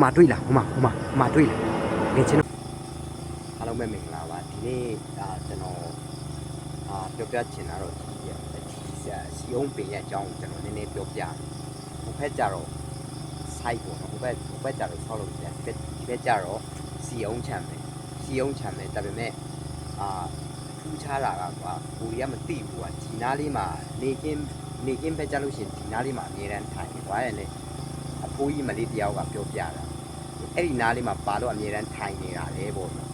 มาด้วยล่ะมาด้วยล่ะเงี้ยฉันအားလုံးပဲမင်္ဂလာပါဒီနေ့ကျွန်တော်ပြောပြချင်တာတော့စီအောင်ပင်ရဲ့အကြောင်းကိုကျွန်တော်နည်းနည်းပြောပြဟိုဘက်ကြတော့ site ပေါ့နော်ဟိုဘက်ကြတော့ဆောက်လို့ပြန်ဒီဘက်ကြတော့စီအောင်ချမ်းပဲဒါပေမဲ့ထူးခြားတာကကွာကိုရီးယားမသိဘူးကွာဒီနားလေးမှာနေကင်းပဲကြလို့ရှိရင်ဒီနားလေးမှာအမြဲတမ်းထိုင်နေသွားတယ်လေအဖိုးကြီးမလေးတယောက်ကပြောပြတာအဲ့ဒီနားလေးမှာပါတော့အမြဲတမ်းထိုင်နေတာလေပေါ့နော်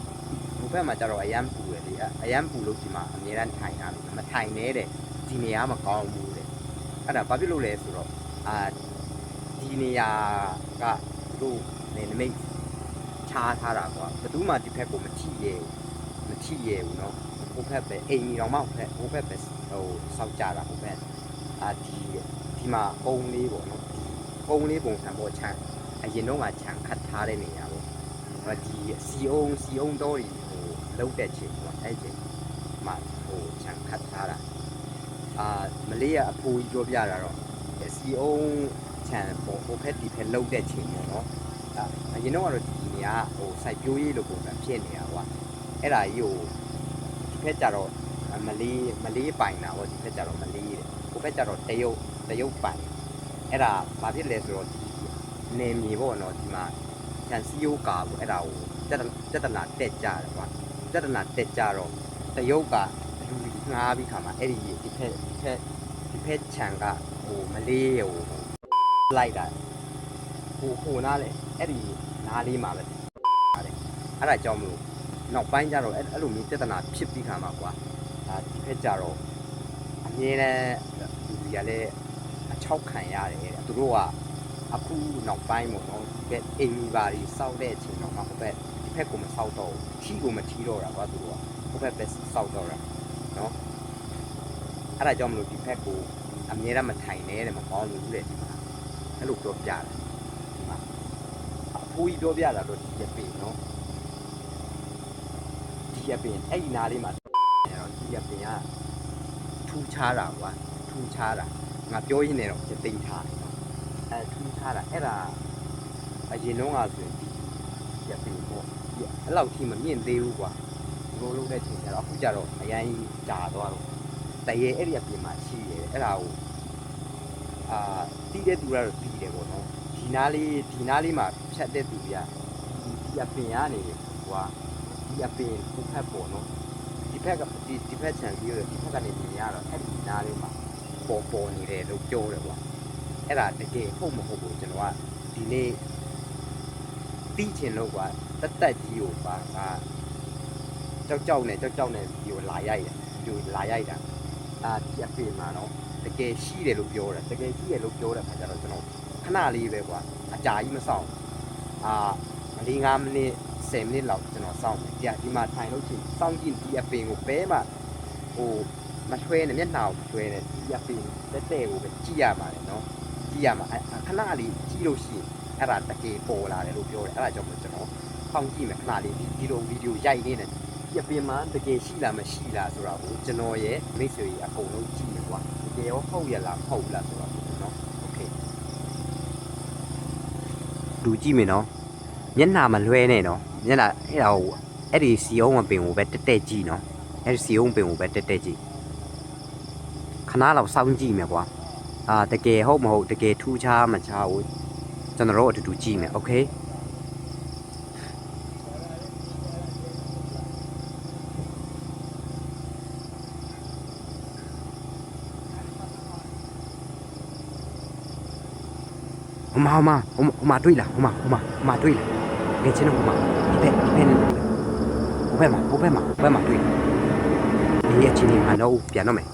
ဟိုဘက်မှာကျတော့အရန်ပူတယ်လေအရန်ပူလို့ဒီမှာအမြဲတမ်းထိုင်တာမထိုင်နေတဲ့ဒီနေရာမကောင်းဘူးတဲ့အဲ့ဒါဘာဖြစ်လို့လဲဆိုတော့ဒီနေရာကတို့နေနမိတ်ချားထားတာကွာဘယ်သူမှဒီဘက်ကိုမထိရဲဘူးနော်ဟိုဘက်ပဲအိမ်ကြီးတော်မှဟိုဘက်ပဲစောက်ကြတာဟိုဘက်ဒီမှာပုံလေးပေါ့နော်ပုံလေးပုံစံပေါ်ချမ်းအရင်တော့ကခြံခတ်ထားတဲ့နေရာပေါ့ဒီစီအောင်တော့လုံးတဲ့ချိန်ပေါ့အဲ့ချိန်မှာခြံခတ်ထားတာမလေးကအဖိုးကြီးပြောပြတာတော့စီအောင်ခြံပေါ်ဟိုဘက်ဒီဘက်လုံးတဲ့ချိန်ပေါ့နော်အရင်တော့ကတော့ဒီနေရာစိုက်ပျိုးရေးလိုပုံစံဖြစ်နေတာကွာအဲ့ဒါကြီးဒီဘက်ကျတော့မလေးပိုင်တာပေါ့ဒီဘက်ကျတော့မလေးတဲ့ဟိုဘက်ကျတော့တရုတ်ပိုင်အဲ့ဒါဘာဖြစ်လဲဆိုတော့နေမြေပေါ့နော်ဒီမှာခြံစီယိုးကာပေါ့အဲ့ဒါကိုပြဿနာတက်ကြတယ်ကွာပြဿနာတက်ကြတော့တရုတ်ကလူငှားပြီးခါမှာအဲ့ဒီဒီဖက်ခြံကမလေးလိုက်တာဟိုနားလေအဲ့ဒီနားလေးမှာပဲအဲ့ဒါကြောင့်မလို့နောက်ပိုင်းကျတော့အဲ့လိုမျိုးပြဿနာဖြစ်ပြီးခါမှာကွာဒီဖက်ကြတော့အမြဲတမ်းလူတွေကလည်းအချောက်ခံရတယ်တဲ့သူတို့ကအခုနောက်ပိုင်းပေါ့နော်ဒီဘက်အိမ်ကြီးပါတွေစောက်တဲ့အချိန်တော့မှဟိုဘက်ဒီဘက်ကိုမစောက်တော့ဘူးထီကိုမထီတော့တာကွာသူတို့ကဟိုဘက်ပဲစောက်တော့တာနော်အဲ့ဒါကြောင့်မလို့ဒီဘက်ကိုအမြဲတမ်းမထိုင်နဲ့တဲ့မကောင်းဘူးတဲ့ဒီမှာအဲ့လိုပြောပြတာဒီမှာအဖိုးကြီးပြောပြတာတော့ဒီရပင်နော်ဒီရပင်အဲ့ဒီနားလေးမှာတော့ဒီရပင်ကထူးခြားတာကွာထူးခြားတာငါပြောရင်းနဲ့တော့တိတ်ထားတယ်ထူးခြားတာအဲ့ဒါအရင်တော့ကဆိုရင်ဒီရပင်ပေါ့အဲ့လောက်ထိမမြင့်သေးဘူးကွာရိုးလုံးတဲ့ချိန်ကျတော့အခုကျတော့အရင်ကြာသွားတော့တရေအဲ့ဒီအပြင်မှာရှိတယ်အဲ့ဒါကိုတီးတဲ့သူကတော့တီးတယ်ပေါ့နော်ဒီနားလေးမှာဖြတ်တဲ့သူတွေကဒီအပင်ကနေကွာဒီအပင်ကိုဖက်ပေါ့နော်ဒီဖက်ခြံပြီးတော့ဒီဖက်ကနေမြင်ရတော့အဲ့ဒီနားလေးမှာပေါ်နေတယ်လို့ပြောတယ်ကွာအဲ့ဒါတကယ်ဟုတ်မဟုတ်ဘူးကျွန်တော်ကဒီနေ့တီးချင်လို့ကွာတက်ကြီးကိုပါကြောက်နဲ့ဒီကိုလာရိုက်တယ်ဒီကိုလာရိုက်တာဒီအပင်မှာနော်တကယ်ရှိတယ်လို့ပြောတယ်ခါကျတော့ကျွန်တော်ခဏလေးပဲကွာအကြာကြီးမဆောင်5မိနစ်10မိနစ်လောက်ကျွန်တော်စောင့်တယ်ဒီမှာထိုင်လို့ချင်းစောင့်ကြည့်ဒီအပင်ကိုပဲမှမထွဲနဲ့မျက်နှာကိုထွဲနဲ့ဒီအပင်တဲ့ကိုပဲကြည့်ရမှာလေနော်ကြည့်ရမှာခဏလေးကြည့်လို့ရှိရင်အဲ့ဒါတကယ်ပေါ်လာတယ်လို့ပြောတယ်အဲ့ဒါကြောင့်ကျွန်တော်စောင့်ကြည့်မယ်ခဏလေးဒီလိုဗီဒီယိုရိုက်နေတယ်ဒီအပင်မှာတကယ်ရှိလားမရှိလားဆိုတာကိုကျွန်တော်ရဲ့မိတ်ဆွေကြီးအကုန်လုံးကြည့်တယ်ကွာတကယ်ရောဟုတ်ရလားမဟုတ်လားဆိုတာကိုနော်โอเคလူကြည့်မယ်နော်မျက်နှာမလွှဲနဲ့နော်မျက်နှာအဲ့ဒီစီအောင်ပင်ကိုပဲတက်ကြည့်နော်အဲ့ဒီစီအောင်ပင်ကိုပဲတက်ကြည့်ခဏလောက်စောင့်ကြည့်မယ်ကွာတကယ်ဟုတ်မဟုတ်တကယ်ထူးခြားမခြားဘူးကျွန်တော်တို့အတူတူကြည့်မယ်โอเคဟိုမှာတွေ့လားဟိုမှာတွေ့လားငါချင်းဟိုမှာဒီဘက်ဟိုဘက်မှာတွေ့ဒီအချင်းကြီးမှာတော့ပြန်တော့မယ်